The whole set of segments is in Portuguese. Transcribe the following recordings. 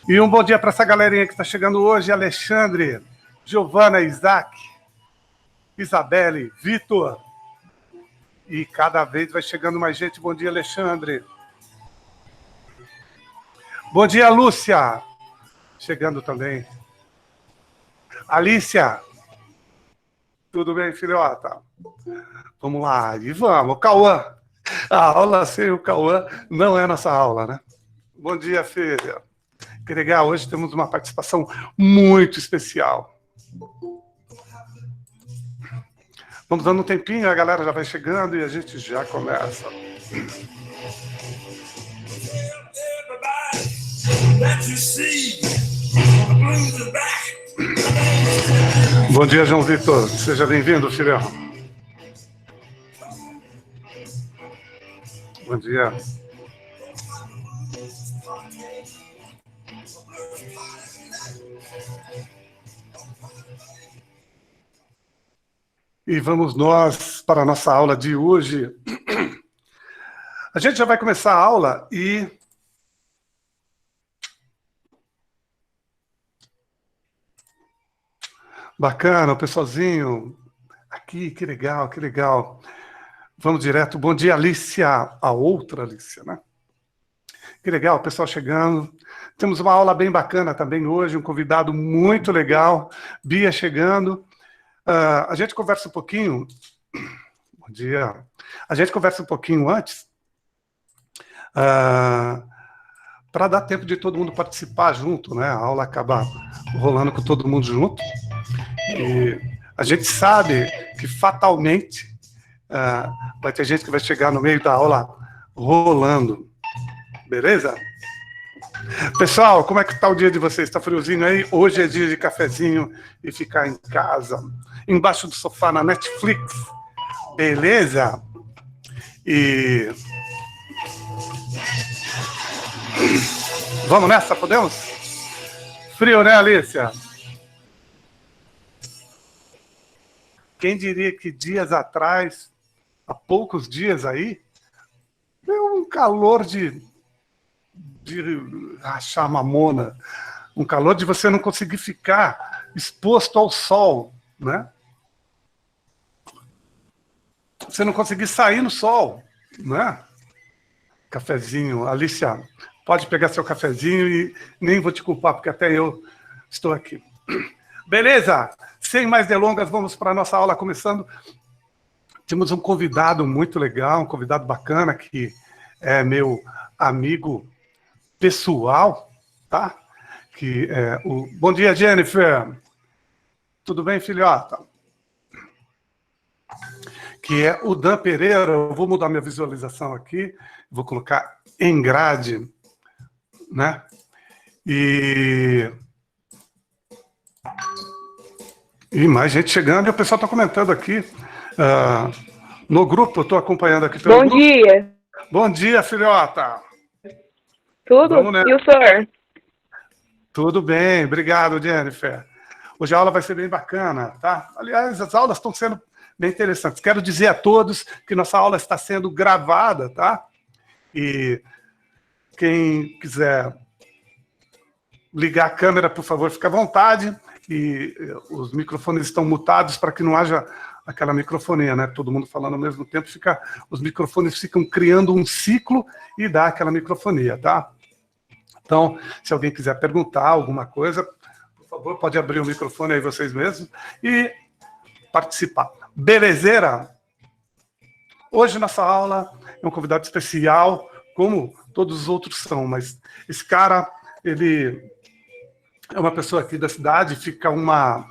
E um bom dia para essa galerinha que está chegando hoje: Alexandre, Giovana, Isaac, Isabelle, Vitor. E cada vez vai chegando mais gente. Bom dia, Alexandre. Bom dia, Lúcia. Chegando também. Alícia. Tudo bem, filhota? Vamos lá, e vamos. Cauã. A aula sem o Cauã não é nossa aula, né? Bom dia, filha. Que legal, hoje temos uma participação muito especial. Vamos dando um tempinho, a galera já vai chegando e a gente já começa. Bom dia, João Vitor. Seja bem-vindo, filhão. Bom dia. E vamos nós para a nossa aula de hoje. A gente já vai começar a aula e... Bacana, o pessoalzinho aqui, que legal, que legal. Vamos direto. Bom dia, Alícia, a outra Alícia, né? Que legal, o pessoal chegando. Temos uma aula bem bacana também hoje, um convidado muito legal, Bia chegando. A gente conversa um pouquinho... Bom dia. A gente conversa um pouquinho antes, para dar tempo de todo mundo participar junto, né? A aula acaba rolando com todo mundo junto. E a gente sabe que fatalmente vai ter gente que vai chegar no meio da aula rolando. Beleza? Pessoal, como é que tá o dia de vocês? Tá friozinho aí? Hoje é dia de cafezinho e ficar em casa, embaixo do sofá na Netflix. Beleza? E... Vamos nessa, podemos? Frio, né, Alícia? Quem diria que dias atrás, há poucos dias aí, deu um calor de rachar mamona, um calor de você não conseguir ficar exposto ao sol, né? Você não conseguir sair no sol, né? Cafezinho, Alícia, pode pegar seu cafezinho e nem vou te culpar, porque até eu estou aqui. Beleza? Sem mais delongas, vamos para a nossa aula começando. Temos um convidado muito legal, um convidado bacana, que é meu amigo pessoal, tá? Que é o... Bom dia, Jennifer. Tudo bem, filhota? Que é o Dan Pereira. Eu vou mudar minha visualização aqui, vou colocar em grade, né? E mais gente chegando, e o pessoal está comentando aqui. No grupo, eu estou acompanhando aqui pelo grupo. Bom dia. Bom dia, filhota. Tudo? E o senhor? Tudo bem, obrigado, Jennifer. Hoje a aula vai ser bem bacana, tá? Aliás, as aulas estão sendo bem interessantes. Quero dizer a todos que nossa aula está sendo gravada, tá? E quem quiser ligar a câmera, por favor, fique à vontade. E os microfones estão mutados para que não haja aquela microfonia, né? Todo mundo falando ao mesmo tempo, os microfones ficam criando um ciclo e dá aquela microfonia, tá? Então, se alguém quiser perguntar alguma coisa, por favor, pode abrir o microfone aí vocês mesmos e participar. Belezeira? Hoje nossa aula é um convidado especial, como todos os outros são, mas esse cara, ele é uma pessoa aqui da cidade, fica uma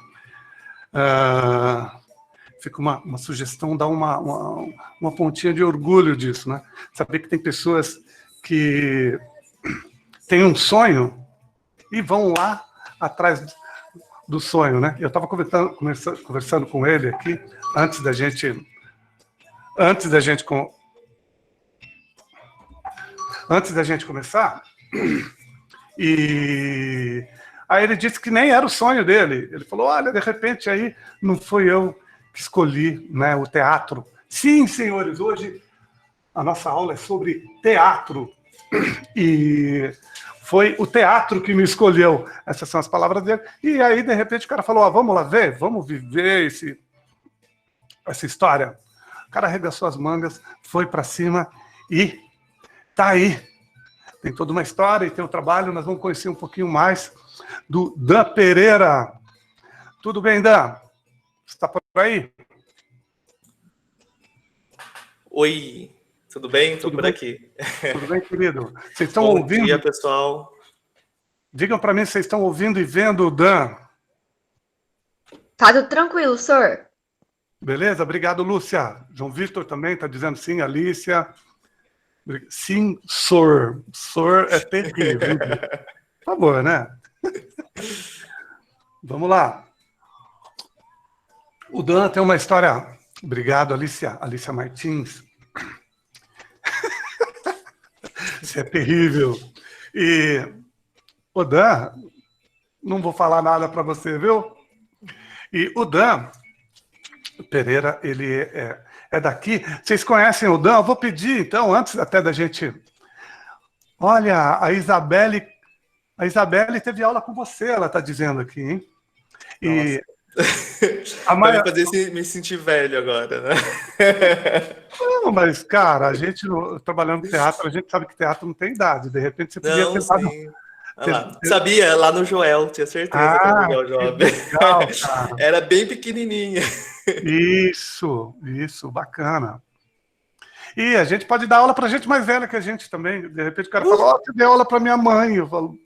sugestão, dá uma pontinha de orgulho disso, né? Saber que tem pessoas que têm um sonho e vão lá atrás do sonho, né? Eu estava conversando com ele aqui, antes da gente começar, e aí ele disse que nem era o sonho dele. Ele falou, olha, de repente aí não fui eu que escolhi, né, o teatro. Sim, senhores, hoje a nossa aula é sobre teatro. E foi o teatro que me escolheu. Essas são as palavras dele. E aí, de repente, o cara falou, vamos lá ver, vamos viver essa história. O cara arregaçou as mangas, foi para cima e tá aí. Tem toda uma história e tem um trabalho, nós vamos conhecer um pouquinho mais do Dan Pereira. Tudo bem, Dan? Você está por aí? Oi, tudo bem? Estou por aqui. Tudo bem, querido? Vocês estão Bom ouvindo? Bom dia, pessoal. Digam para mim se vocês estão ouvindo e vendo o Dan. Tá tudo tranquilo, senhor. Beleza? Obrigado, Lúcia. João Vitor também está dizendo sim, Alícia. Sim, sor. Sor é terrível. Por favor, né? Vamos lá. O Dan tem uma história... Obrigado, Alícia. Alícia Martins. Isso é terrível. E o Dan, não vou falar nada para você, viu? E o Dan Pereira, ele é daqui. Vocês conhecem o Dan? Eu vou pedir, então, antes até da gente... Olha, a Isabelle teve aula com você, ela está dizendo aqui, hein? E Vai me fazer me sentir velho agora, né? Não, mas, cara, a gente trabalhando com teatro, a gente sabe que teatro não tem idade. De repente você podia ter dado... Sabia, lá no Joel, tinha certeza que era o Joel Jovem. Legal, era bem pequenininha. Isso, bacana. E a gente pode dar aula pra gente mais velha que a gente também. De repente o cara fala, você deu aula pra minha mãe. Eu falo...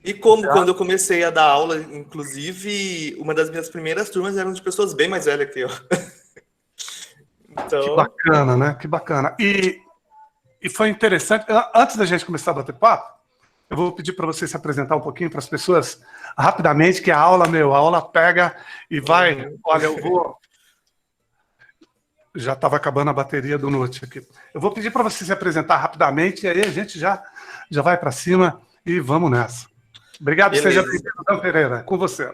E quando eu comecei a dar aula, inclusive, uma das minhas primeiras turmas eram de pessoas bem mais velhas que eu. Então... Que bacana, né? Que bacana. E foi interessante. Antes da gente começar a bater papo, eu vou pedir para você se apresentar um pouquinho para as pessoas rapidamente, que a aula pega e vai. Olha, eu vou... Já estava acabando a bateria do Note aqui. Eu vou pedir para você se apresentar rapidamente e aí a gente já vai para cima e vamos nessa. Obrigado, seja bem-vindo, Dan Pereira. Com você.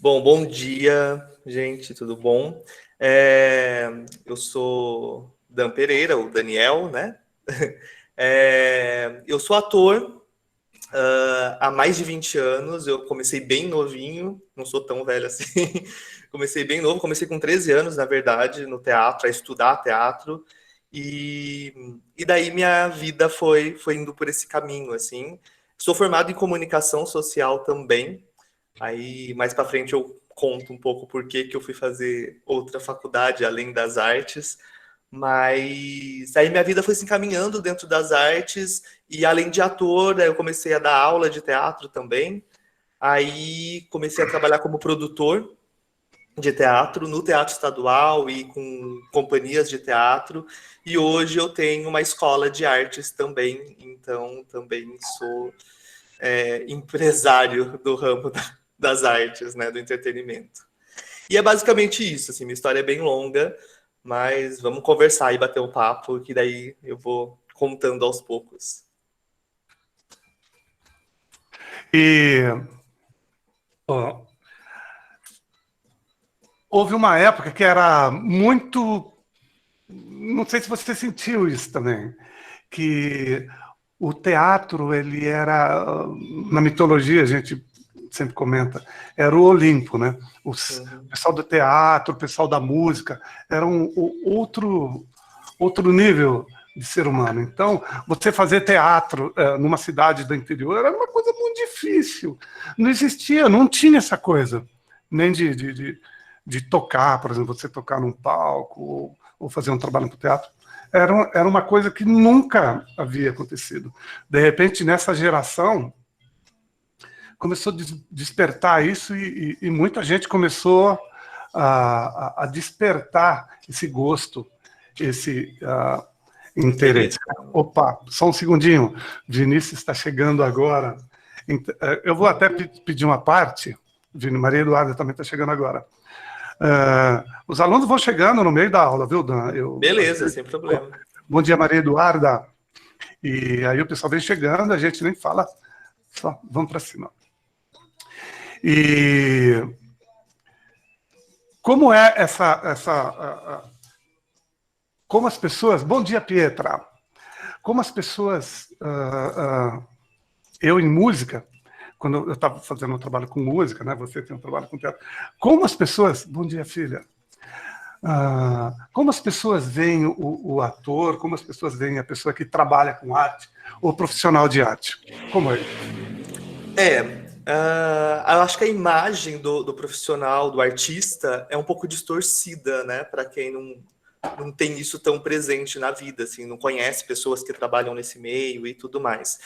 Bom dia, gente, tudo bom? Eu sou Dan Pereira, o Daniel, né? Eu sou ator há mais de 20 anos, eu comecei bem novinho, não sou tão velho assim, comecei bem novo, comecei com 13 anos, na verdade, no teatro, a estudar teatro, e daí minha vida foi indo por esse caminho, assim. Sou formado em comunicação social também, aí mais para frente eu conto um pouco por que eu fui fazer outra faculdade, além das artes, mas aí minha vida foi se encaminhando dentro das artes, e além de ator, eu comecei a dar aula de teatro também, aí comecei a trabalhar como produtor de teatro no Teatro Estadual e com companhias de teatro, e hoje eu tenho uma escola de artes também, então também sou empresário do ramo das artes, né, do entretenimento. E é basicamente isso, assim, minha história é bem longa, mas vamos conversar e bater um papo, que daí eu vou contando aos poucos. E houve uma época que era muito... Não sei se você sentiu isso também, que o teatro, ele era... Na mitologia, a gente sempre comenta, era o Olimpo, né? O pessoal do teatro, o pessoal da música, era outro nível de ser humano. Então, você fazer teatro numa cidade do interior era uma coisa muito difícil. Não existia, não tinha essa coisa, nem de tocar, por exemplo, você tocar num palco ou fazer um trabalho no teatro. Era uma coisa que nunca havia acontecido. De repente, nessa geração, começou a despertar isso e muita gente começou a despertar esse gosto, esse interesse. Opa, só um segundinho. Vinícius está chegando agora. Eu vou até pedir uma parte. Maria Eduarda também está chegando agora. Os alunos vão chegando no meio da aula, viu, Dan? Beleza, sem problema. Bom dia, Maria Eduarda. E aí o pessoal vem chegando, a gente nem fala, só vamos para cima. E como é como as pessoas... Bom dia, Pietra. como as pessoas... eu, em música, quando eu estava fazendo um trabalho com música, né? Você tem um trabalho com teatro. Como as pessoas... Bom dia, filha. Como as pessoas veem o ator, como as pessoas veem a pessoa que trabalha com arte, ou profissional de arte? Como é? Eu acho que a imagem do profissional, do artista, é um pouco distorcida, né? Para quem não tem isso tão presente na vida, assim, não conhece pessoas que trabalham nesse meio e tudo mais.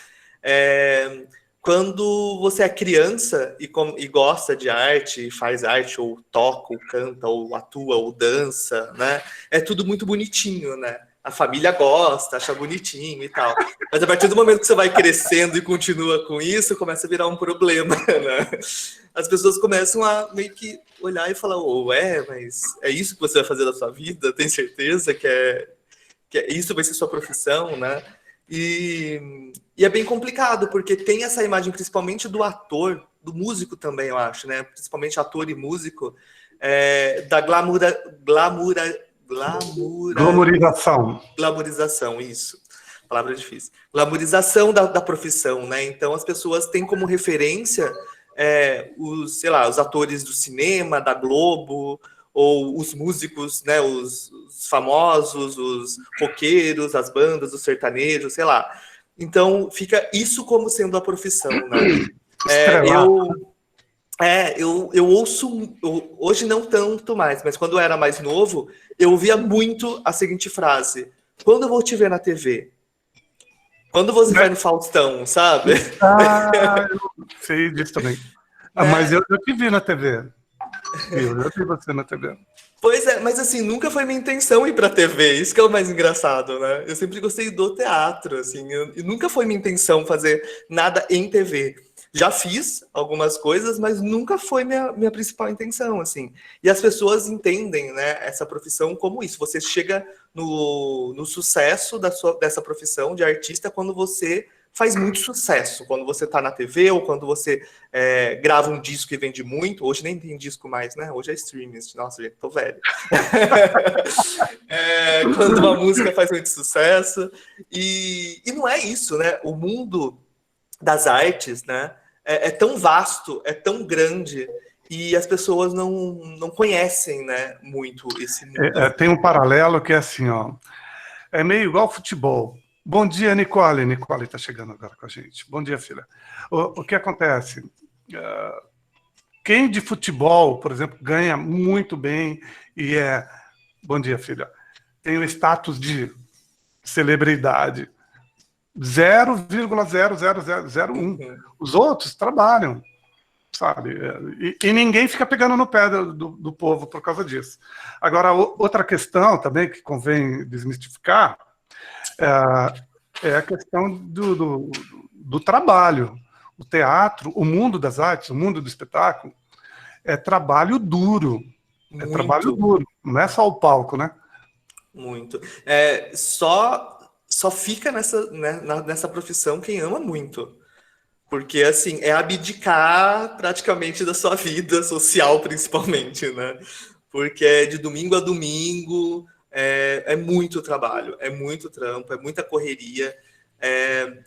Quando você é criança e gosta de arte, faz arte, ou toca, ou canta, ou atua, ou dança, né? É tudo muito bonitinho, né? A família gosta, acha bonitinho e tal. Mas a partir do momento que você vai crescendo e continua com isso, começa a virar um problema, né? As pessoas começam a meio que olhar e falar, mas é isso que você vai fazer da sua vida? Tem certeza que isso vai ser sua profissão, né? E é bem complicado, porque tem essa imagem, principalmente do ator, do músico também, eu acho, né? Principalmente ator e músico, da glamorização, isso. Palavra difícil. Glamorização da profissão, né? Então as pessoas têm como referência os atores do cinema, da Globo, ou os músicos, né? Os famosos, os roqueiros, as bandas, os sertanejos, sei lá. Então fica isso como sendo a profissão, né? Eu ouço, hoje não tanto mais, mas quando eu era mais novo, eu ouvia muito a seguinte frase: quando eu vou te ver na TV? Quando você vai no Faustão, sabe? Eu sei disso também. Mas eu te vi na TV. Eu vi você na TV. Pois é, mas assim, nunca foi minha intenção ir pra TV, isso que é o mais engraçado, né? Eu sempre gostei do teatro, assim, e nunca foi minha intenção fazer nada em TV. Já fiz algumas coisas, mas nunca foi minha principal intenção, assim. E as pessoas entendem, né, essa profissão como isso. Você chega no sucesso dessa profissão de artista quando você faz muito sucesso, quando você tá na TV ou quando você grava um disco e vende muito. Hoje nem tem disco mais, né? Hoje é streaming. Nossa, gente, tô velho. Quando uma música faz muito sucesso. E não é isso, né? O mundo das artes, né? É tão vasto, é tão grande, e as pessoas não conhecem, né, muito esse mundo. Tem um paralelo que é assim, ó. É meio igual futebol. Bom dia, Nicole. Nicole está chegando agora com a gente. Bom dia, filha. O que acontece? Quem de futebol, por exemplo, ganha muito bem e Bom dia, filha. Tem o status de celebridade. 0,00001. Os outros trabalham, sabe? E ninguém fica pegando no pé do povo por causa disso. Agora, outra questão também que convém desmistificar é a questão do trabalho. O teatro, o mundo das artes, o mundo do espetáculo, é trabalho duro. Muito. É trabalho duro, não é só o palco, né? Muito. Só fica nessa profissão quem ama muito. Porque, assim, é abdicar praticamente da sua vida social, principalmente, né? Porque é de domingo a domingo, é muito trabalho, é muito trampo, é muita correria.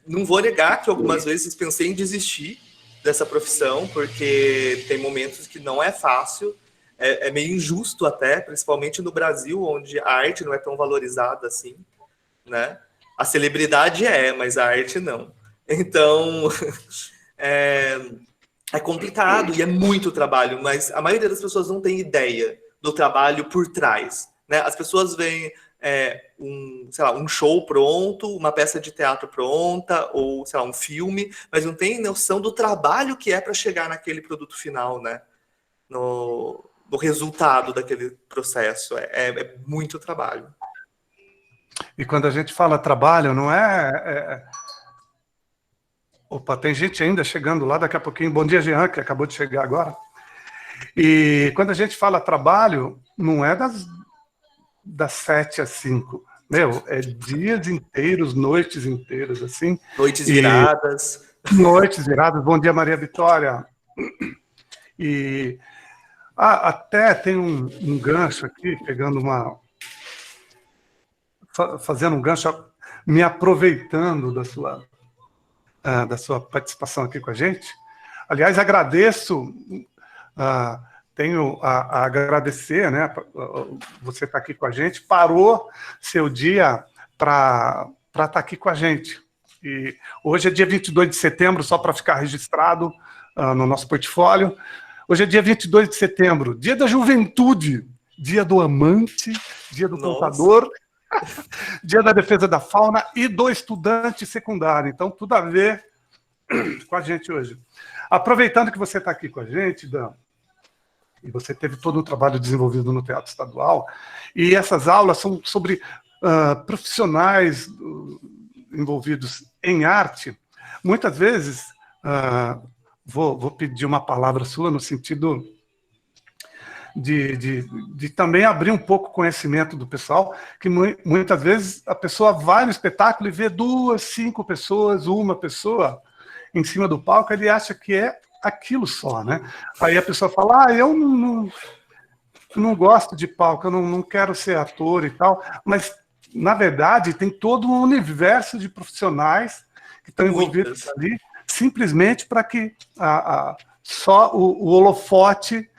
Não vou negar que algumas vezes pensei em desistir dessa profissão, porque tem momentos que não é fácil, é meio injusto até, principalmente no Brasil, onde a arte não é tão valorizada assim, né? A celebridade mas a arte não. Então, é complicado e é muito trabalho, mas a maioria das pessoas não tem ideia do trabalho por trás, né? As pessoas veem um show pronto, uma peça de teatro pronta, ou, sei lá, um filme, mas não tem noção do trabalho que é para chegar naquele produto final, né? No resultado daquele processo. É muito trabalho. E quando a gente fala trabalho, não Opa, tem gente ainda chegando lá daqui a pouquinho. Bom dia, Jean, que acabou de chegar agora. E quando a gente fala trabalho, não é das 7 às 5. É dias inteiros, noites inteiras, assim. Noites viradas. Noites viradas. Bom dia, Maria Vitória. E até tem um gancho aqui, fazendo um gancho. me aproveitando da sua participação aqui com a gente. Aliás, agradeço, tenho a agradecer, né? Você está aqui com a gente, parou seu dia para estar aqui com a gente. E hoje é dia 22 de setembro, só para ficar registrado no nosso portfólio. Hoje é dia 22 de setembro, dia da juventude, dia do amante, dia do contador, dia da defesa da fauna e do estudante secundário. Então, tudo a ver com a gente hoje. Aproveitando que você está aqui com a gente, Dan, e você teve todo o trabalho desenvolvido no Teatro Estadual, e essas aulas são sobre profissionais envolvidos em arte. Muitas vezes, vou pedir uma palavra sua no sentido de também abrir um pouco o conhecimento do pessoal, que muitas vezes a pessoa vai no espetáculo e vê 2, 5 pessoas, uma pessoa em cima do palco, ele acha que é aquilo só, né? Aí a pessoa fala, eu não gosto de palco, eu não quero ser ator e tal, mas, na verdade, tem todo um universo de profissionais que estão envolvidos ali, simplesmente para que só o holofote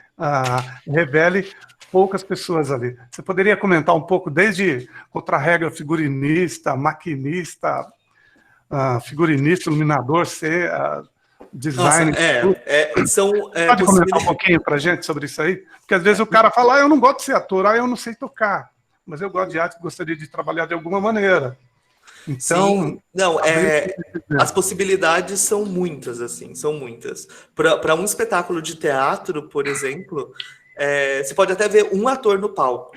revele poucas pessoas ali. Você poderia comentar um pouco, desde contra-regra, figurinista, maquinista, figurinista, iluminador, design. Pode comentar um pouquinho para a gente sobre isso aí? Porque às vezes o cara fala, eu não gosto de ser ator, eu não sei tocar, mas eu gosto de arte e gostaria de trabalhar de alguma maneira. Então, sim, não, as possibilidades são muitas, assim, são muitas. Para um espetáculo de teatro, por exemplo, você pode até ver um ator no palco,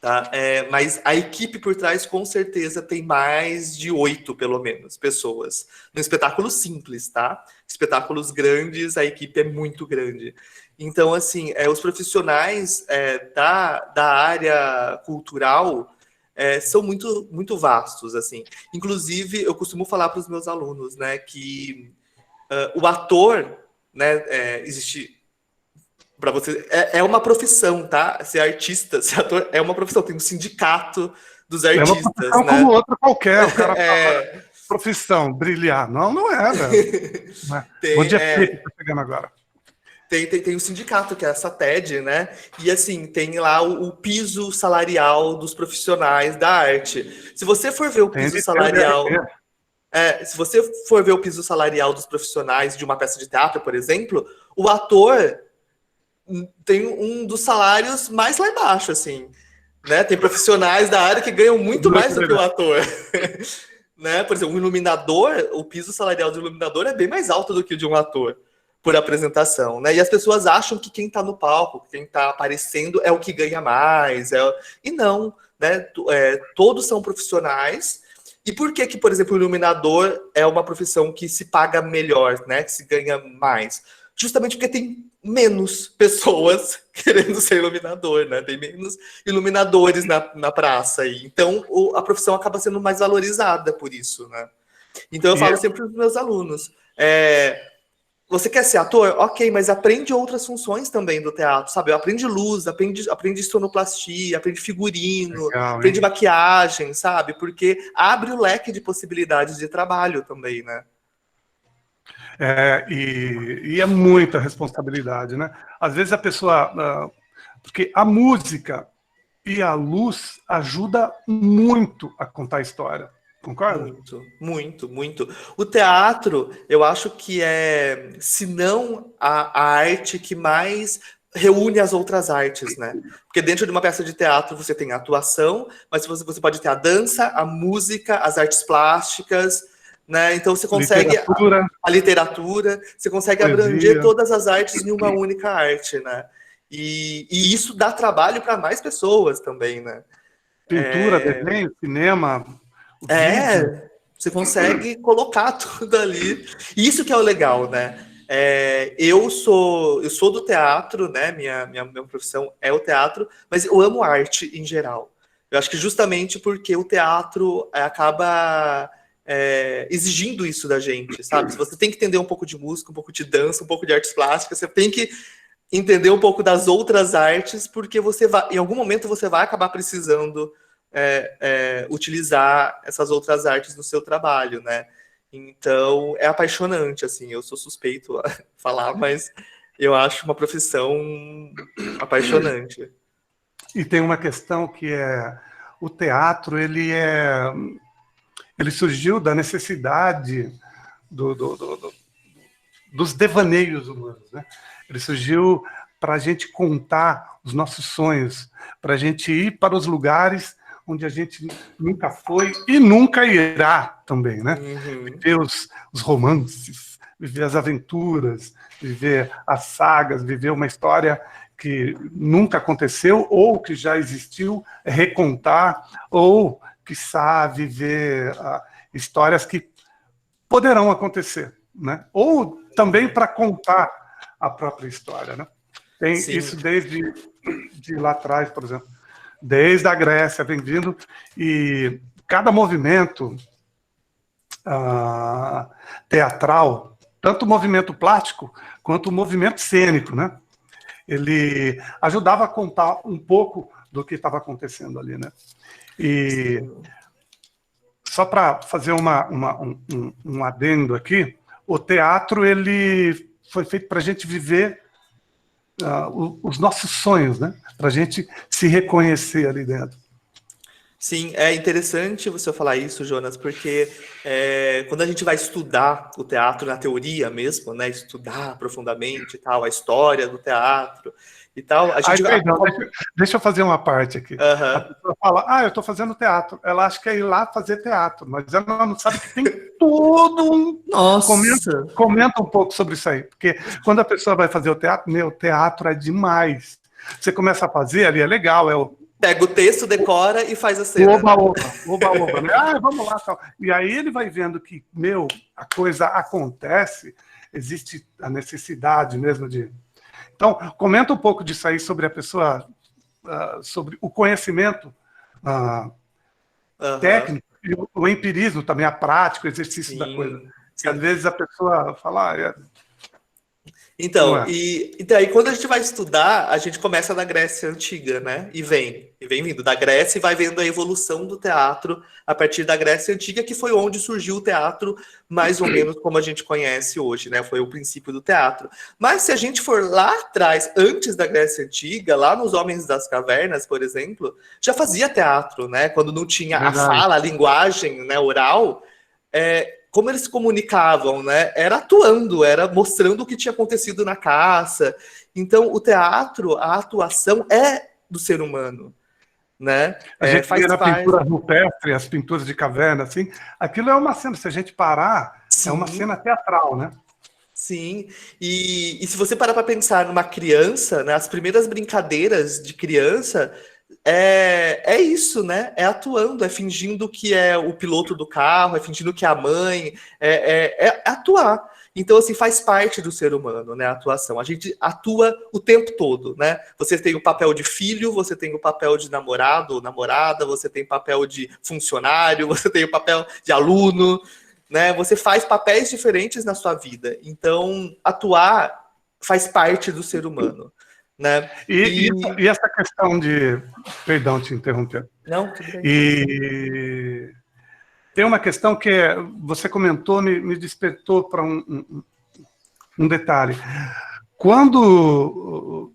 tá? Mas a equipe por trás, com certeza, tem mais de 8, pelo menos, pessoas. No espetáculo simples, tá? Espetáculos grandes, a equipe é muito grande. Então, assim, os profissionais da área cultural são muito, muito vastos, assim. Inclusive, eu costumo falar para os meus alunos, né, que o ator, né, existe para você, é uma profissão, tá? Ser artista, ser ator é uma profissão. Tem um sindicato dos artistas, uma profissão, né? Como outra qualquer. O cara fala, profissão, brilhar. Não é, velho. Bom dia, Felipe, tá chegando agora. Tem um sindicato, que é essa TED, né? E, assim, tem lá o piso salarial dos profissionais da arte. Se você for ver o piso salarial... se você for ver o piso salarial dos profissionais de uma peça de teatro, por exemplo, o ator tem um dos salários mais lá embaixo, assim. Né? Tem profissionais da área que ganham muito mais do que o ator. Né? Por exemplo, um iluminador, o piso salarial do iluminador é bem mais alto do que o de um ator, por apresentação, né? E as pessoas acham que quem está no palco, quem está aparecendo é o que ganha mais, e não, né? Todos são profissionais. E por que, por exemplo, o iluminador é uma profissão que se paga melhor, né? Que se ganha mais? Justamente porque tem menos pessoas querendo ser iluminador, né? Tem menos iluminadores na praça aí. Então, a profissão acaba sendo mais valorizada por isso, né? Então, eu falo sempre para os meus alunos, você quer ser ator? Ok, mas aprende outras funções também do teatro, sabe? Aprende luz, aprende sonoplastia, aprende figurino, aprende maquiagem, sabe? Porque abre o leque de possibilidades de trabalho também, né? E é muita responsabilidade, né? Às vezes a pessoa... porque a música e a luz ajuda muito a contar a história. Concorda? Muito, muito, muito. O teatro, eu acho que se não a arte que mais reúne as outras artes, né? Porque dentro de uma peça de teatro você tem a atuação, mas você pode ter a dança, a música, as artes plásticas, né? Então você consegue a literatura, você consegue abranger todas as artes em uma única arte, né? E isso dá trabalho para mais pessoas também, né? Pintura, desenho, cinema... Você consegue colocar tudo ali. Isso que é o legal, né? Eu sou do teatro, né? Minha profissão é o teatro, mas eu amo arte em geral. Eu acho que justamente porque o teatro acaba exigindo isso da gente, sabe? Você tem que entender um pouco de música, um pouco de dança, um pouco de artes plásticas, você tem que entender um pouco das outras artes, porque em algum momento você vai acabar precisando utilizar essas outras artes no seu trabalho, né? Então, é apaixonante, assim, eu sou suspeito a falar, mas eu acho uma profissão apaixonante. E tem uma questão que o teatro, ele surgiu da necessidade dos devaneios humanos, né? Ele surgiu para a gente contar os nossos sonhos, para a gente ir para os lugares onde a gente nunca foi e nunca irá também, né? Viver os romances, viver as aventuras, viver as sagas, viver uma história que nunca aconteceu ou que já existiu, recontar, ou, quiçá, viver histórias que poderão acontecer, né? Ou também para contar a própria história, né? Tem isso desde lá atrás, por exemplo. Desde a Grécia vem vindo, e cada movimento teatral, tanto o movimento plástico quanto o movimento cênico, né? Ele ajudava a contar um pouco do que estava acontecendo ali, né? E só para fazer um adendo aqui, o teatro ele foi feito para a gente viver os nossos sonhos, né? Para a gente se reconhecer ali dentro. Sim, é interessante você falar isso, Jonas, porque quando a gente vai estudar o teatro na teoria mesmo, né? Estudar profundamente e tal, a história do teatro e tal, a gente... Perdão, deixa eu fazer uma parte aqui. A pessoa fala, eu estou fazendo teatro. Ela acha que é ir lá fazer teatro, mas ela não sabe que tem todo um... Nossa! Comenta um pouco sobre isso aí, porque quando a pessoa vai fazer o teatro, meu, teatro é demais. Você começa a fazer, ali é legal, pega o texto, decora e faz a cena. Oba, né? Vamos lá, tal. E aí ele vai vendo que, meu, a coisa acontece, existe a necessidade mesmo de... Então, comenta um pouco disso aí sobre a pessoa, sobre o conhecimento técnico, e o empirismo também, a prática, o exercício da coisa. Porque às vezes a pessoa fala... Então, e aí quando a gente vai estudar, a gente começa na Grécia Antiga, né? E vem vindo da Grécia e vai vendo a evolução do teatro a partir da Grécia Antiga, que foi onde surgiu o teatro mais ou menos como a gente conhece hoje, né? Foi o princípio do teatro. Mas se a gente for lá atrás, antes da Grécia Antiga, lá nos Homens das Cavernas, por exemplo, já fazia teatro, né? Quando não tinha a fala, a linguagem, né, oral, como eles se comunicavam, né? Era atuando, era mostrando o que tinha acontecido na caça. Então, o teatro, a atuação é do ser humano, né? A gente vê na pintura rupestre, as pinturas de caverna, assim, aquilo é uma cena, se a gente parar, é uma cena teatral, né? Sim, e se você parar para pensar numa criança, né, as primeiras brincadeiras de criança... É isso, né? É atuando, é fingindo que é o piloto do carro, é fingindo que é a mãe, é atuar. Então, assim, faz parte do ser humano, né? A atuação. A gente atua o tempo todo, né? Você tem o papel de filho, você tem o papel de namorado ou namorada, você tem o papel de funcionário, você tem o papel de aluno, né? Você faz papéis diferentes na sua vida. Então, atuar faz parte do ser humano. Né? E essa questão de... Perdão te interromper. Não, tudo bem. E tem uma questão que você comentou, me despertou para um detalhe. Quando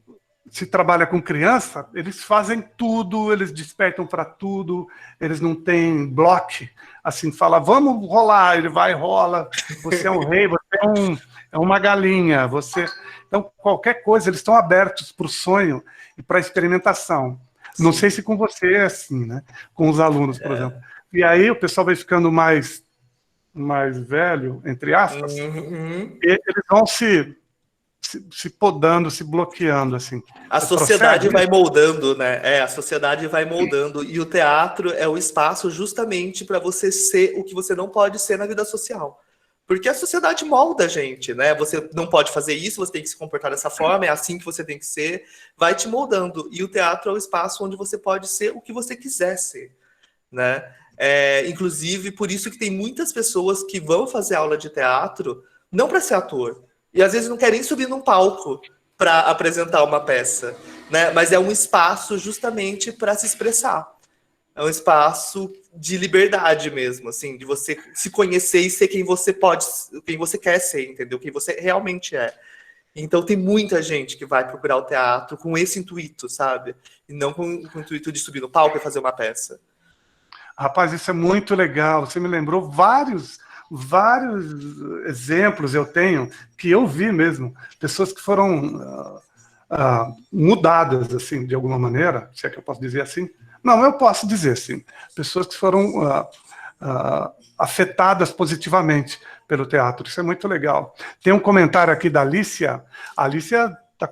se trabalha com criança, eles fazem tudo, eles despertam para tudo, eles não têm bloco, assim, fala, vamos rolar, ele vai, rola, você é um rei, você é uma galinha, você... Então, qualquer coisa, eles estão abertos para o sonho e para a experimentação. Sim. Não sei se com você é assim, né? Com os alunos, por exemplo. E aí o pessoal vai ficando mais velho, entre aspas, e eles vão se podando, se bloqueando, assim. A sociedade vai moldando, né? A sociedade vai moldando. E o teatro é o espaço justamente para você ser o que você não pode ser na vida social. Porque a sociedade molda a gente, né? Você não pode fazer isso, você tem que se comportar dessa forma, é assim que você tem que ser, vai te moldando. E o teatro é o espaço onde você pode ser o que você quiser ser, né? Inclusive, por isso que tem muitas pessoas que vão fazer aula de teatro não para ser ator. E às vezes não querem subir num palco para apresentar uma peça, né? Mas é um espaço justamente para se expressar. É um espaço de liberdade mesmo, assim, de você se conhecer e ser quem você pode, quem você quer ser, entendeu? Quem você realmente é. Então tem muita gente que vai procurar o teatro com esse intuito, sabe? E não com o intuito de subir no palco e fazer uma peça. Rapaz, isso é muito legal. Você me lembrou vários exemplos eu tenho que eu vi mesmo. Pessoas que foram mudadas, assim, de alguma maneira, se é que eu posso dizer assim. Não, eu posso dizer assim. Pessoas que foram afetadas positivamente pelo teatro. Isso é muito legal. Tem um comentário aqui da Alicia. A Alicia está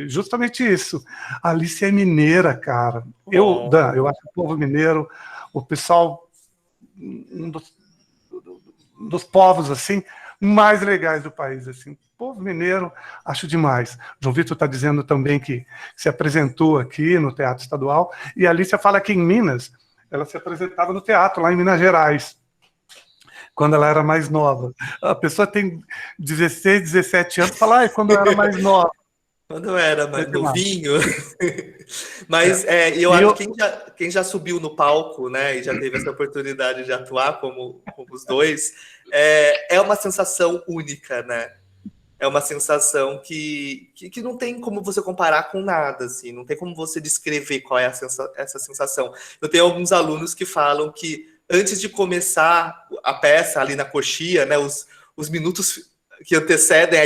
justamente isso. A Alicia é mineira, cara. Eu acho que o povo mineiro, o pessoal, um dos povos assim mais legais do país, assim. O povo mineiro, acho demais. João Vitor está dizendo também que se apresentou aqui no Teatro Estadual, e a Alicia fala que em Minas, ela se apresentava no teatro, lá em Minas Gerais, quando ela era mais nova. A pessoa tem 16, 17 anos, fala, quando eu era mais nova. Quando eu era mais novinho. Mas eu acho que quem já subiu no palco, né, e já teve essa oportunidade de atuar como os dois, é uma sensação única, né? É uma sensação que não tem como você comparar com nada, assim, não tem como você descrever qual é essa sensação. Eu tenho alguns alunos que falam que antes de começar a peça ali na coxia, né, os minutos que antecedem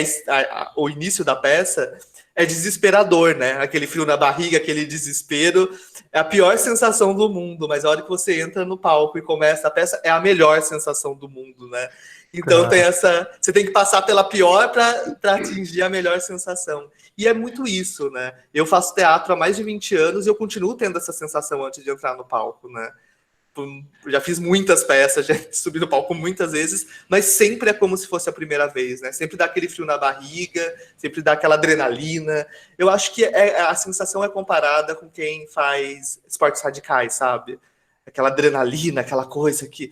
o início da peça, é desesperador, né? Aquele frio na barriga, aquele desespero, é a pior sensação do mundo, mas a hora que você entra no palco e começa a peça, é a melhor sensação do mundo, né? Então você tem que passar pela pior para atingir a melhor sensação. E é muito isso, né? Eu faço teatro há mais de 20 anos e eu continuo tendo essa sensação antes de entrar no palco, né? Já fiz muitas peças, já subi no palco muitas vezes, mas sempre é como se fosse a primeira vez, né? Sempre dá aquele frio na barriga, sempre dá aquela adrenalina. Eu acho que a sensação é comparada com quem faz esportes radicais, sabe? Aquela adrenalina, aquela coisa que,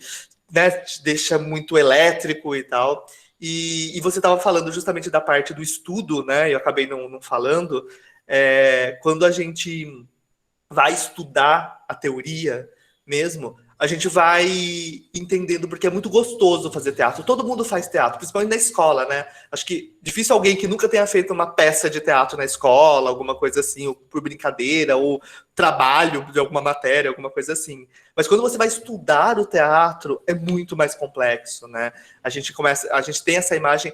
né, te deixa muito elétrico e tal. E você estava falando justamente da parte do estudo, né? Eu acabei não falando. Quando a gente vai estudar a teoria mesmo, a gente vai entendendo, porque é muito gostoso fazer teatro. Todo mundo faz teatro, principalmente na escola, né? Acho que difícil alguém que nunca tenha feito uma peça de teatro na escola, alguma coisa assim, ou por brincadeira, ou trabalho de alguma matéria, alguma coisa assim. Mas quando você vai estudar o teatro, é muito mais complexo, né? A gente tem essa imagem.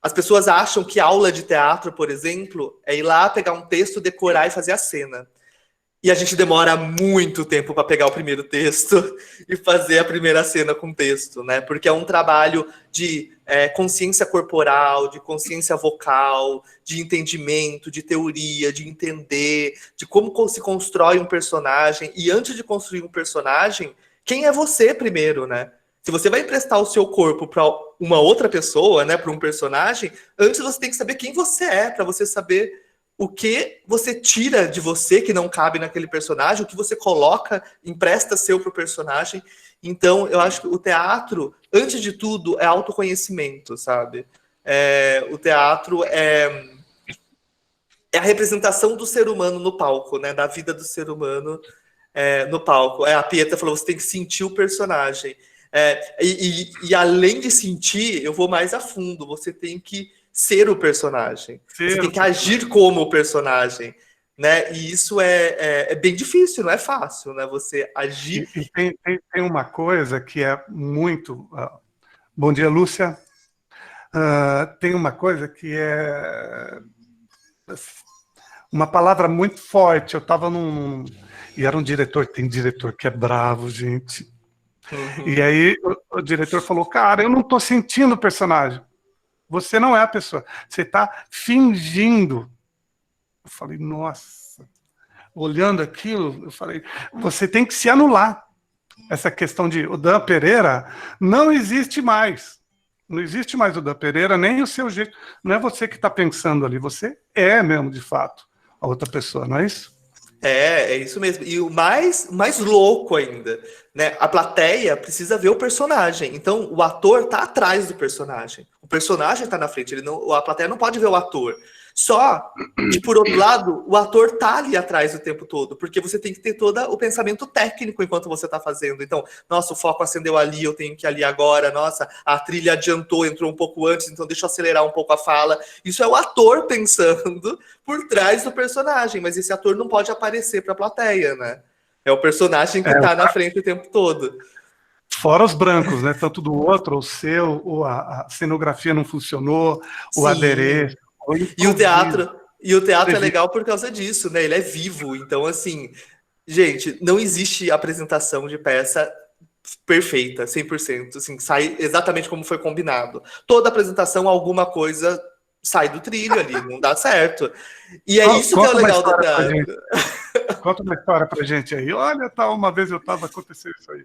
As pessoas acham que aula de teatro, por exemplo, é ir lá pegar um texto, decorar e fazer a cena. E a gente demora muito tempo para pegar o primeiro texto e fazer a primeira cena com texto, né? Porque é um trabalho de consciência corporal, de consciência vocal, de entendimento, de teoria, de entender, de como se constrói um personagem. E antes de construir um personagem, quem é você primeiro, né? Se você vai emprestar o seu corpo para uma outra pessoa, né, para um personagem, antes você tem que saber quem você é, para você saber o que você tira de você que não cabe naquele personagem, o que você coloca, empresta seu para o personagem. Então, eu acho que o teatro, antes de tudo, é autoconhecimento, sabe? O teatro é a representação do ser humano no palco, né? Da vida do ser humano no palco. A Pietra falou, você tem que sentir o personagem. E além de sentir, eu vou mais a fundo. Você tem que ser o personagem. Você tem que agir como o personagem, né? E isso é bem difícil, não é fácil, né? Você agir. E tem uma coisa que é muito... Bom dia, Lúcia. Tem uma coisa que é uma palavra muito forte. Eu estava e era um diretor, tem diretor que é bravo, gente. Uhum. E aí o diretor falou, cara, eu não estou sentindo o personagem. Você não é a pessoa. Você está fingindo. Eu falei, nossa. Olhando aquilo, eu falei, você tem que se anular. Essa questão de o Dan Pereira não existe mais. Não existe mais o Dan Pereira, nem o seu jeito. Não é você que está pensando ali. Você é mesmo, de fato, a outra pessoa, não é isso? É isso mesmo. E o mais louco ainda, né? A plateia precisa ver o personagem. Então, o ator tá atrás do personagem. O personagem tá na frente. A plateia não pode ver o ator. Só que, por outro lado, o ator tá ali atrás o tempo todo, porque você tem que ter todo o pensamento técnico enquanto você tá fazendo. Então, nossa, o foco acendeu ali, eu tenho que ir ali agora, nossa, a trilha adiantou, entrou um pouco antes, então deixa eu acelerar um pouco a fala. Isso é o ator pensando por trás do personagem, mas esse ator não pode aparecer pra plateia, né? É o personagem que tá na frente o tempo todo. Fora os brancos, né? Tanto do outro, o seu, ou a cenografia não funcionou, o adereço. E o teatro é legal por causa disso, né? Ele é vivo. Então, assim, gente, não existe apresentação de peça perfeita, 100%. Assim, sai exatamente como foi combinado. Toda apresentação, alguma coisa sai do trilho ali, não dá certo. E é isso que é o legal do teatro. Conta uma história pra gente aí. Olha, uma vez aconteceu isso aí.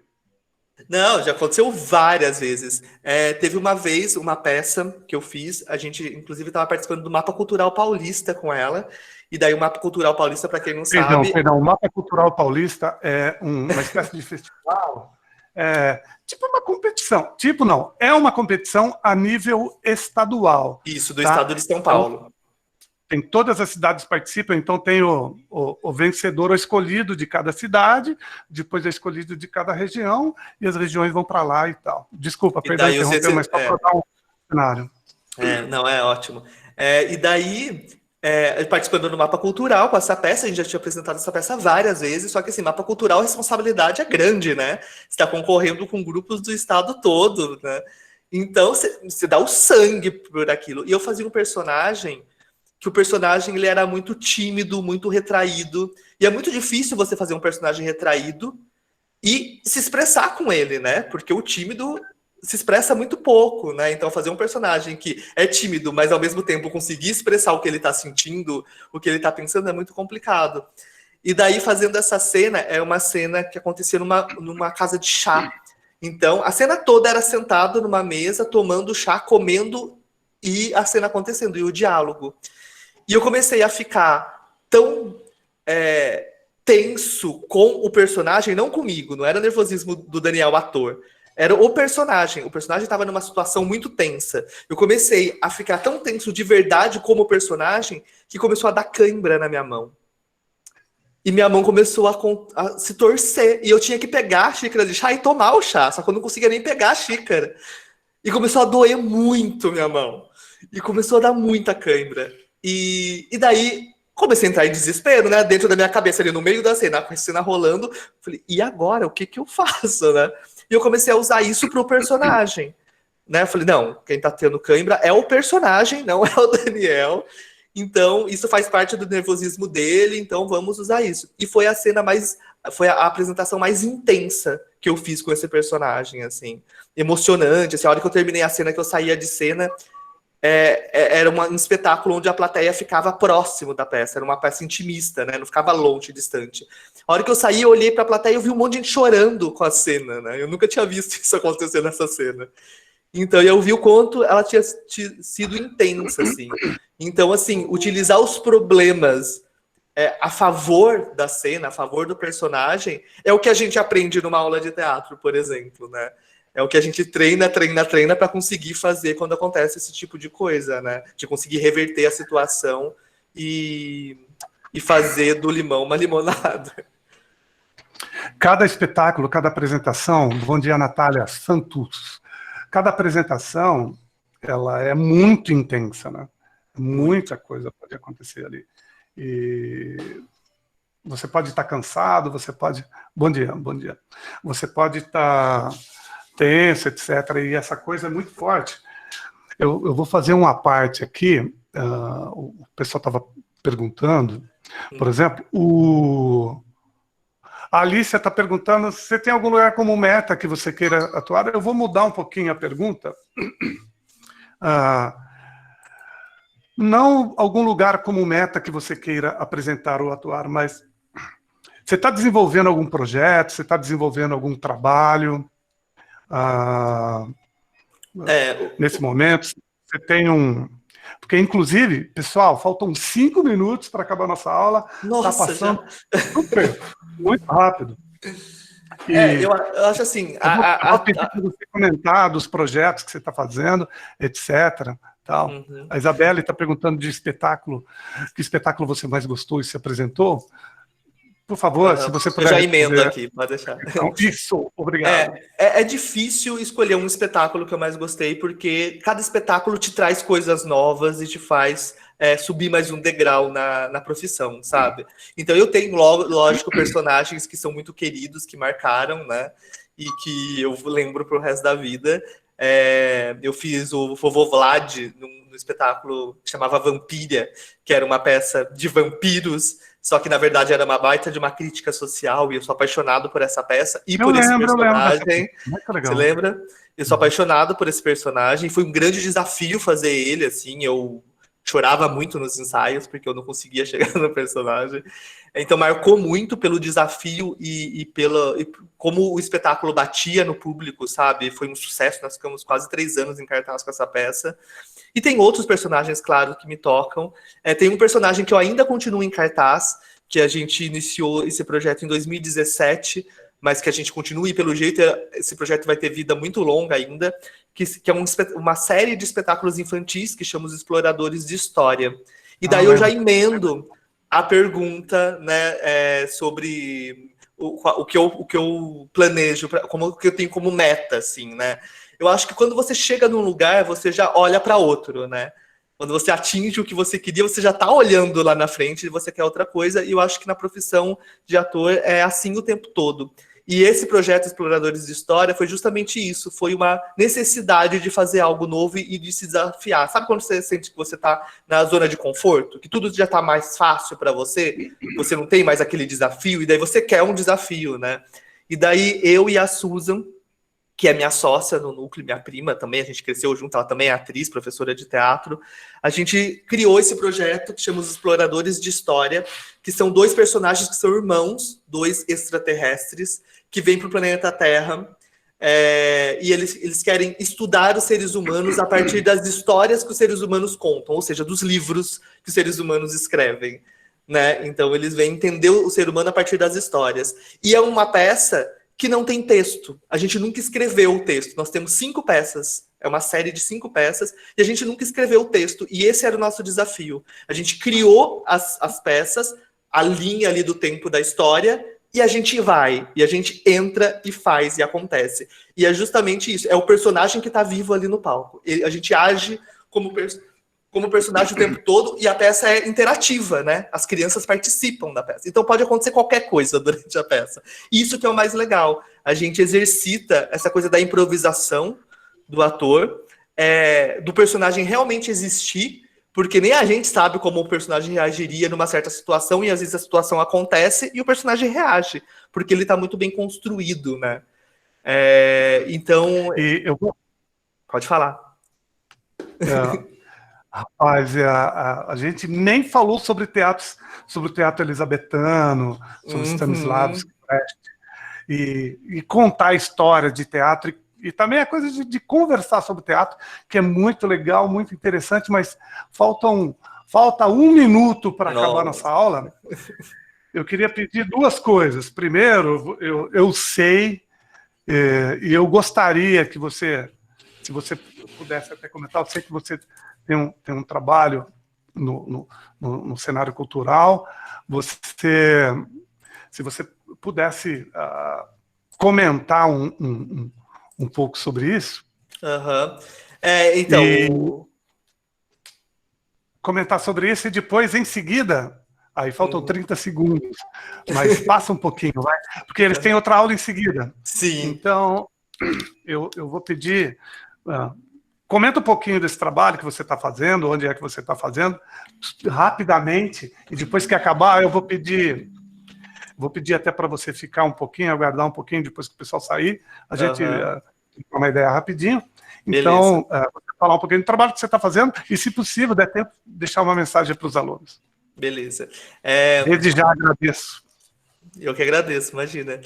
Não, já aconteceu várias vezes. Teve uma vez uma peça que eu fiz, a gente inclusive estava participando do Mapa Cultural Paulista com ela, e daí o Mapa Cultural Paulista, para quem não sabe... Perdão, o Mapa Cultural Paulista é uma espécie de festival, tipo uma competição. Tipo não, é uma competição a nível estadual. Isso, do estado de São Paulo. Tem todas as cidades participam, então tem o vencedor, o escolhido de cada cidade, depois é escolhido de cada região, e as regiões vão para lá e tal. Desculpa, perdão, interromper, mas só para dar um cenário. Não, é ótimo. E daí, participando do Mapa Cultural com essa peça, a gente já tinha apresentado essa peça várias vezes, só que assim, Mapa Cultural, a responsabilidade é grande, né? Você está concorrendo com grupos do estado todo, né? Então, você dá o sangue por aquilo. E eu fazia um personagem que o personagem ele era muito tímido, muito retraído. E é muito difícil você fazer um personagem retraído e se expressar com ele, né? Porque o tímido se expressa muito pouco, né? Então, fazer um personagem que é tímido, mas ao mesmo tempo conseguir expressar o que ele tá sentindo, o que ele tá pensando, é muito complicado. E daí, fazendo essa cena, é uma cena que acontecia numa casa de chá. Então, a cena toda era sentado numa mesa, tomando chá, comendo, e a cena acontecendo, e o diálogo. E eu comecei a ficar tão tenso com o personagem, não comigo, não era nervosismo do Daniel, ator. Era o personagem. O personagem estava numa situação muito tensa. Eu comecei a ficar tão tenso de verdade como personagem que começou a dar cãibra na minha mão. E minha mão começou a se torcer. E eu tinha que pegar a xícara de chá e tomar o chá. Só que eu não conseguia nem pegar a xícara. E começou a doer muito minha mão. E começou a dar muita cãibra. E daí comecei a entrar em desespero, né? Dentro da minha cabeça ali no meio da cena, com a cena rolando. Falei, e agora? O que eu faço, né? E eu comecei a usar isso pro personagem. Né? Eu falei, não, quem tá tendo cãibra é o personagem, não é o Daniel. Então, isso faz parte do nervosismo dele, então vamos usar isso. E foi foi a apresentação mais intensa que eu fiz com esse personagem, assim. Emocionante, assim, a hora que eu terminei a cena, que eu saía de cena, era um espetáculo onde a plateia ficava próximo da peça, era uma peça intimista, né? Não ficava longe, distante. A hora que eu saí, eu olhei pra plateia e eu vi um monte de gente chorando com a cena, né? Eu nunca tinha visto isso acontecer nessa cena. Então, eu vi o quanto ela tinha sido intensa, assim. Então, assim, utilizar os problemas a favor da cena, a favor do personagem, é o que a gente aprende numa aula de teatro, por exemplo, né? É o que a gente treina para conseguir fazer quando acontece esse tipo de coisa, né? De conseguir reverter a situação e fazer do limão uma limonada. Cada espetáculo, cada apresentação, bom dia, Natália Santos, cada apresentação, ela é muito intensa, né? Muita coisa pode acontecer ali. E você pode estar cansado, você pode... Bom dia. Você pode estar tenso, etc. E essa coisa é muito forte. Eu vou fazer uma parte aqui, o pessoal estava perguntando, por exemplo, a Alicia está perguntando se você tem algum lugar como meta que você queira atuar. Eu vou mudar um pouquinho a pergunta. Não algum lugar como meta que você queira apresentar ou atuar, mas você está desenvolvendo algum projeto, você está desenvolvendo algum trabalho? Nesse momento, você tem um... Porque, inclusive, pessoal, faltam 5 minutos para acabar a nossa aula. Nossa, está passando super, muito rápido. Eu acho assim... Eu vou pedir para você comentar dos projetos que você está fazendo, etc. Tal. A Isabelle está perguntando de espetáculo, que espetáculo você mais gostou e se apresentou. Por favor, se você puder... Eu já emendo aqui, pode deixar. Então, isso, obrigado. É difícil escolher um espetáculo que eu mais gostei, porque cada espetáculo te traz coisas novas e te faz subir mais um degrau na profissão, sabe? Então eu tenho, lógico, personagens que são muito queridos, que marcaram, né? E que eu lembro pro resto da vida. Eu fiz o Vovô Vlad no espetáculo que chamava Vampíria, que era uma peça de vampiros, só que na verdade era uma baita de uma crítica social, e eu sou apaixonado por essa peça e por esse personagem. Você lembra? Eu sou apaixonado por esse personagem, foi um grande desafio fazer ele, assim, eu chorava muito nos ensaios, porque eu não conseguia chegar no personagem. Então marcou muito pelo desafio e como o espetáculo batia no público, sabe? Foi um sucesso, nós ficamos quase 3 anos em cartaz com essa peça. E tem outros personagens, claro, que me tocam. Tem um personagem que eu ainda continuo em cartaz, que a gente iniciou esse projeto em 2017, mas que a gente continua, e pelo jeito esse projeto vai ter vida muito longa ainda, que é uma série de espetáculos infantis que chama Os Exploradores de História. E daí eu já emendo a pergunta, né, sobre o que eu planejo, o que eu tenho como meta, assim, né? Eu acho que quando você chega num lugar, você já olha para outro, né? Quando você atinge o que você queria, você já está olhando lá na frente e você quer outra coisa. E eu acho que na profissão de ator é assim o tempo todo. E esse projeto Exploradores de História foi justamente isso. Foi uma necessidade de fazer algo novo e de se desafiar. Sabe quando você sente que você está na zona de conforto? Que tudo já está mais fácil para você? Você não tem mais aquele desafio? E daí você quer um desafio, né? E daí eu e a Susan, que é minha sócia no núcleo, minha prima também, a gente cresceu junto, ela também é atriz, professora de teatro. A gente criou esse projeto que chama Os Exploradores de História, que são 2 personagens que são irmãos, 2 extraterrestres, que vêm para o planeta Terra, e eles querem estudar os seres humanos a partir das histórias que os seres humanos contam, ou seja, dos livros que os seres humanos escrevem, né? Então eles vêm entender o ser humano a partir das histórias. E é uma peça que não tem texto. A gente nunca escreveu o texto. Nós temos 5 peças. É uma série de 5 peças. E a gente nunca escreveu o texto. E esse era o nosso desafio. A gente criou as peças, a linha ali do tempo da história, e a gente vai. E a gente entra e faz e acontece. E é justamente isso. É o personagem que está vivo ali no palco. A gente age como personagem o tempo todo, e a peça é interativa, né? As crianças participam da peça. Então pode acontecer qualquer coisa durante a peça. Isso que é o mais legal. A gente exercita essa coisa da improvisação do ator, do personagem realmente existir, porque nem a gente sabe como o personagem reagiria numa certa situação, e às vezes a situação acontece e o personagem reage, porque ele está muito bem construído, né? Então... Pode falar. Rapaz, a gente nem falou sobre o teatro elisabetano, sobre Stanislavski, e contar a história de teatro, e também a coisa de conversar sobre teatro, que é muito legal, muito interessante, mas falta 1 minuto para acabar nossa aula. Eu queria pedir 2 coisas. Primeiro, eu sei, e eu gostaria que você, se você pudesse até comentar, eu sei que você tem um trabalho no cenário cultural. Se você pudesse comentar um pouco sobre isso. Então... comentar sobre isso, e depois, em seguida, aí faltam 30 segundos, mas passa um pouquinho, vai, porque eles têm outra aula em seguida. Sim. Então, eu vou pedir... comenta um pouquinho desse trabalho que você está fazendo, onde é que você está fazendo, rapidamente, e depois que acabar, eu vou pedir até para você ficar um pouquinho, aguardar um pouquinho, depois que o pessoal sair, a gente tem uma ideia rapidinho. Então, você falar um pouquinho do trabalho que você está fazendo, e, se possível, der tempo, deixar uma mensagem para os alunos. Beleza. Desde já agradeço. Eu que agradeço, imagina.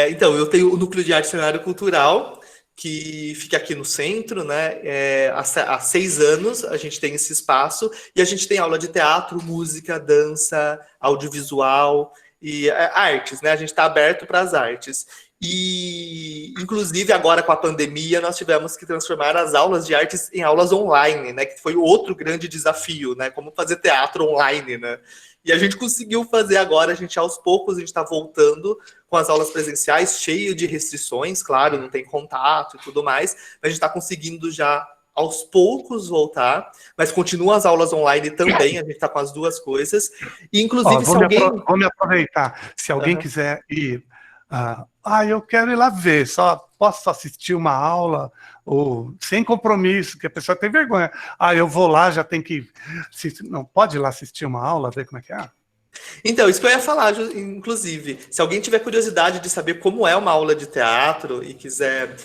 Então, eu tenho o Núcleo de Arte e Cenário Cultural, que fica aqui no centro, né? Há 6 anos a gente tem esse espaço, e a gente tem aula de teatro, música, dança, audiovisual e artes, né? A gente está aberto para as artes. E, inclusive, agora com a pandemia, nós tivemos que transformar as aulas de artes em aulas online, né? Que foi outro grande desafio, né? Como fazer teatro online, né? E a gente conseguiu fazer agora, aos poucos, a gente está voltando com as aulas presenciais, cheio de restrições, claro, não tem contato e tudo mais, mas a gente está conseguindo já, aos poucos, voltar, mas continuam as aulas online também, a gente está com as duas coisas. E, inclusive, se alguém... Vou me aproveitar. Se alguém quiser ir... eu quero ir lá ver, posso assistir uma aula, ou sem compromisso, que a pessoa tem vergonha. Eu vou lá, já tem que... Não, pode ir lá assistir uma aula, ver como é que é? Então, isso que eu ia falar, inclusive. Se alguém tiver curiosidade de saber como é uma aula de teatro e quiser...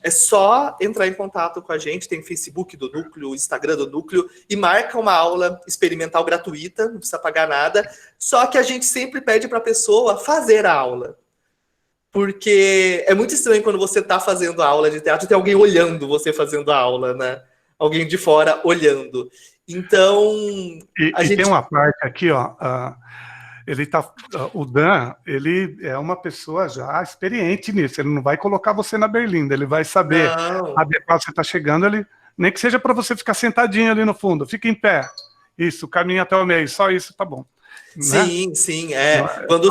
É só entrar em contato com a gente, tem Facebook do Núcleo, Instagram do Núcleo, e marca uma aula experimental gratuita, não precisa pagar nada, só que a gente sempre pede para a pessoa fazer a aula. Porque é muito estranho quando você está fazendo a aula de teatro e tem alguém olhando você fazendo a aula, né? Alguém de fora olhando. Então... tem uma parte aqui, ó... o Dan, ele é uma pessoa já experiente nisso, ele não vai colocar você na berlinda, ele vai saber adequar, você está chegando, nem que seja para você ficar sentadinho ali no fundo, fica em pé, isso, caminha até o meio, só isso tá bom. Sim, né? Sim, quando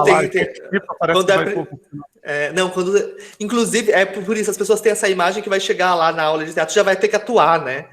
inclusive, por isso, as pessoas têm essa imagem que vai chegar lá na aula de teatro, já vai ter que atuar, né?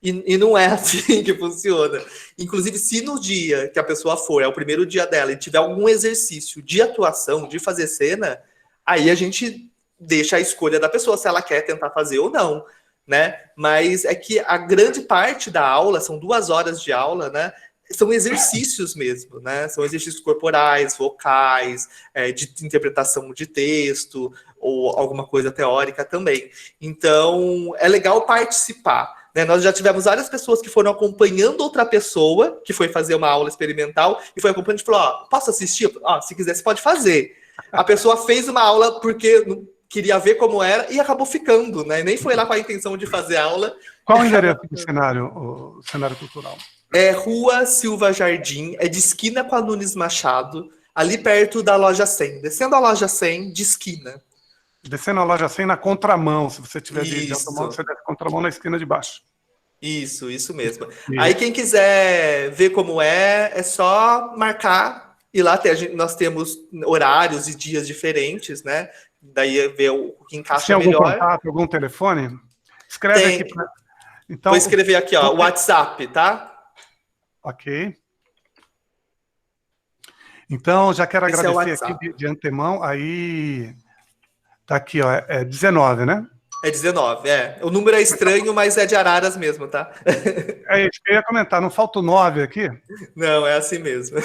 E não é assim que funciona. Inclusive, se no dia que a pessoa for, é o primeiro dia dela, e tiver algum exercício de atuação, de fazer cena, aí a gente deixa a escolha da pessoa, se ela quer tentar fazer ou não, né? Mas é que a grande parte da aula, são 2 horas de aula, né? São exercícios mesmo, né? São exercícios corporais, vocais, de interpretação de texto, ou alguma coisa teórica também. Então, é legal participar. Né, nós já tivemos várias pessoas que foram acompanhando outra pessoa que foi fazer uma aula experimental e foi acompanhando e falou, posso assistir? Se quiser, você pode fazer. A pessoa fez uma aula porque queria ver como era e acabou ficando, né? Nem foi lá com a intenção de fazer aula. Qual o endereço do o cenário cultural? É Rua Silva Jardim, é de esquina com a Nunes Machado, ali perto da loja 100. Descendo a loja 100, de esquina. Descendo a loja 100 na contramão, se você tiver de automóvel, você desce contramão na esquina de baixo. Isso mesmo. Aí quem quiser ver como é só marcar, e lá nós temos horários e dias diferentes, né? Daí ver o que encaixa melhor. Tem algum contato, algum telefone? Escreve aqui. Então, vou escrever aqui, ó, o WhatsApp, tá? Ok. Então, já quero agradecer aqui de antemão, aí... Tá aqui, ó, é 19, né? É 19, O número é estranho, mas é de Araras mesmo, tá? É isso que eu ia comentar, não falta o 9 aqui? Não, é assim mesmo.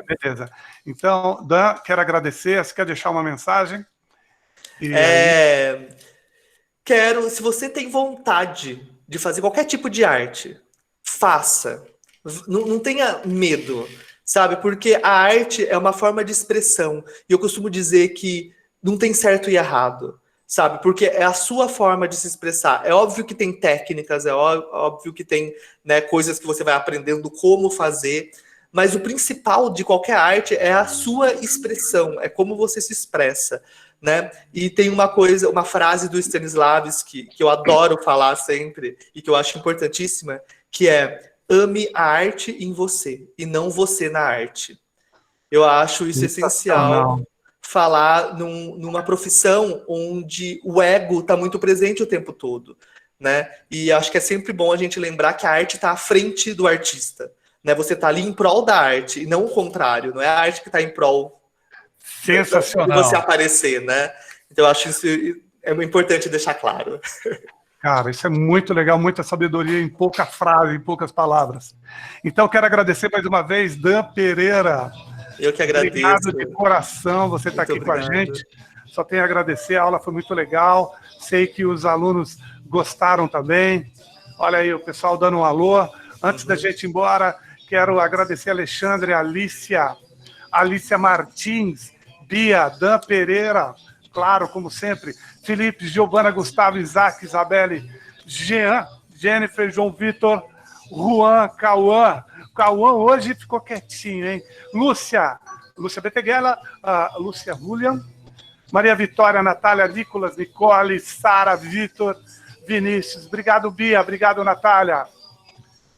Beleza. Então, Dan, quero agradecer. Você quer deixar uma mensagem? Quero, se você tem vontade de fazer qualquer tipo de arte, faça. Não tenha medo, sabe? Porque a arte é uma forma de expressão. E eu costumo dizer que não tem certo e errado, sabe? Porque é a sua forma de se expressar. É óbvio que tem técnicas, é óbvio que tem, né, coisas que você vai aprendendo como fazer, mas o principal de qualquer arte é a sua expressão, é como você se expressa, né? E tem uma frase do Stanislavski que eu adoro falar sempre e que eu acho importantíssima, que é: ame a arte em você e não você na arte. Eu acho isso essencial. Falar numa profissão onde o ego está muito presente o tempo todo, né? E acho que é sempre bom a gente lembrar que a arte está à frente do artista, né? Você está ali em prol da arte e não o contrário, não é a arte que está em prol sensacional de você aparecer, né? Então eu acho isso é importante deixar claro. Cara, isso é muito legal, muita sabedoria em pouca frase, em poucas palavras. Então quero agradecer mais uma vez, Dan Pereira. Eu que agradeço. Obrigado de coração, você está aqui com a gente. Só tenho a agradecer, a aula foi muito legal. Sei que os alunos gostaram também. Olha aí o pessoal dando um alô. Antes da gente ir embora, quero agradecer a Alexandre, Alicia Martins, Bia, Dan Pereira, claro, como sempre, Felipe, Giovana, Gustavo, Isaac, Isabelle, Jean, Jennifer, João Vitor, Juan, Cauã hoje ficou quietinho, hein? Lúcia Beteguela, Lúcia Julian, Maria Vitória, Natália, Nicolas, Nicole, Sara, Vitor, Vinícius. Obrigado, Bia. Obrigado, Natália.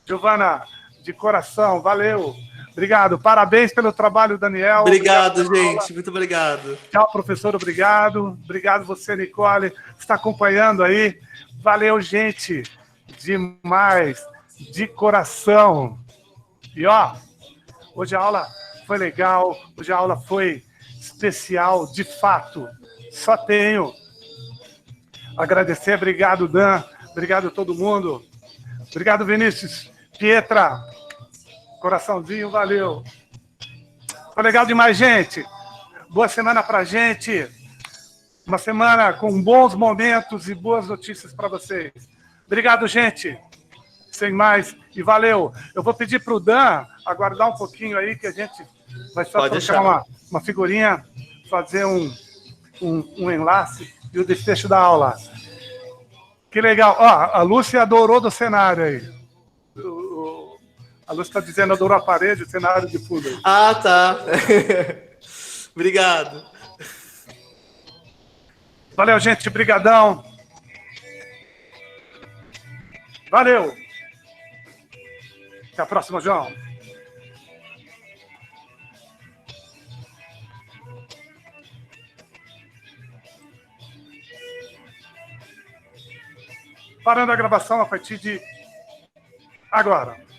Giovana, de coração, valeu. Obrigado. Parabéns pelo trabalho, Daniel. Obrigado, gente. Muito obrigado. Tchau, professor. Obrigado. Obrigado você, Nicole, que está acompanhando aí. Valeu, gente. Demais. De coração. E, ó, hoje a aula foi legal. Hoje a aula foi especial, de fato. Só tenho a agradecer. Obrigado, Dan. Obrigado a todo mundo. Obrigado, Vinícius. Pietra. Coraçãozinho, valeu. Foi legal demais, gente. Boa semana pra gente. Uma semana com bons momentos e boas notícias para vocês. Obrigado, gente. Sem mais. E valeu. Eu vou pedir pro Dan aguardar um pouquinho aí, que a gente vai só trocar uma figurinha, fazer um enlace e o desfecho da aula. Que legal. Ó, a Lúcia adorou do cenário aí. A Lúcia está dizendo, adorou a parede, o cenário de fundo. Ah, tá. Obrigado. Valeu, gente. Brigadão. Valeu. Até a próxima, João. Parando a gravação a partir de agora.